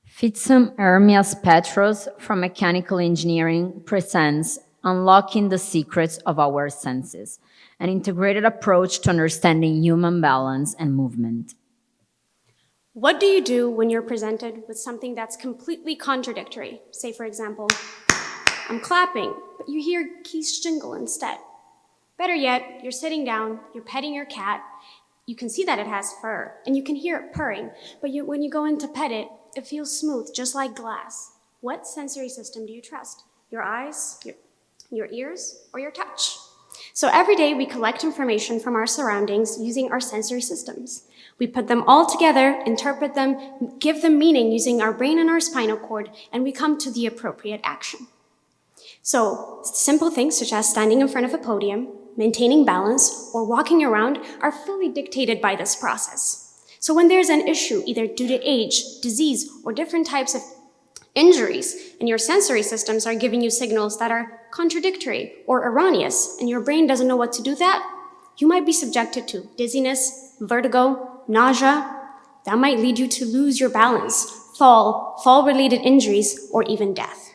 Fitsum Hermias Petros from Mechanical Engineering presents Unlocking the Secrets of Our Senses, an integrated approach to understanding human balance and movement. What do you do when you're presented with something that's completely contradictory? Say, for example, I'm clapping, but you hear keys jingle instead. Better yet, you're sitting down, you're petting your cat, you can see that it has fur, and you can hear it purring, but when you go in to pet it, it feels smooth, just like glass. What sensory system do you trust? Your eyes, your ears, or your touch? So every day we collect information from our surroundings using our sensory systems. We put them all together, interpret them, give them meaning using our brain and our spinal cord, and we come to the appropriate action. So simple things such as standing in front of a podium, maintaining balance, or walking around are fully dictated by this process. So when there's an issue, either due to age, disease, or different types of injuries, and your sensory systems are giving you signals that are contradictory or erroneous, and your brain doesn't know what to do that, you might be subjected to dizziness, vertigo, nausea. That might lead you to lose your balance, fall-related injuries, or even death.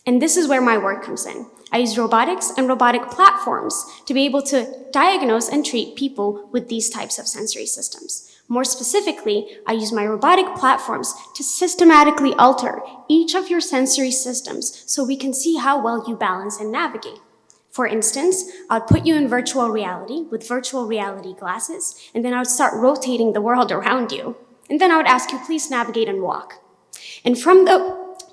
And this is where my work comes in. I use robotics and robotic platforms to be able to diagnose and treat people with these types of sensory systems. More specifically, I use my robotic platforms to systematically alter each of your sensory systems so we can see how well you balance and navigate. For instance, I'd put you in virtual reality with virtual reality glasses, and then I would start rotating the world around you. And then I would ask you, please navigate and walk. And from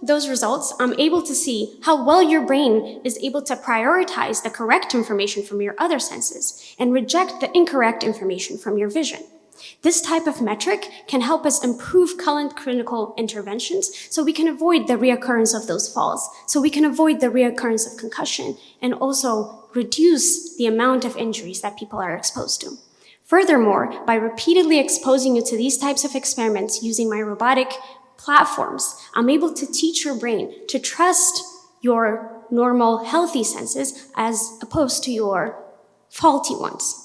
those results, I'm able to see how well your brain is able to prioritize the correct information from your other senses and reject the incorrect information from your vision. This type of metric can help us improve current clinical interventions so we can avoid the reoccurrence of those falls, so we can avoid the reoccurrence of concussion, and also reduce the amount of injuries that people are exposed to. Furthermore, by repeatedly exposing you to these types of experiments using my robotic platforms, I'm able to teach your brain to trust your normal, healthy senses as opposed to your faulty ones.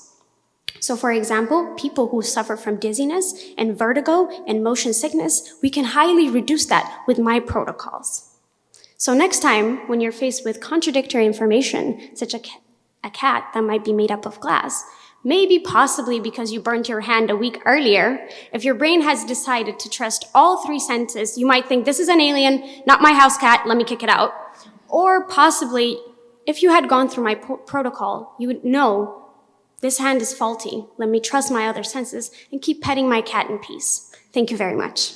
So for example, people who suffer from dizziness and vertigo and motion sickness, we can highly reduce that with my protocols. So next time, when you're faced with contradictory information, such as a cat that might be made up of glass, maybe possibly because you burnt your hand a week earlier, if your brain has decided to trust all three senses, you might think, this is an alien, not my house cat, let me kick it out. Or possibly, if you had gone through my protocol, you would know, this hand is faulty, let me trust my other senses and keep petting my cat in peace. Thank you very much.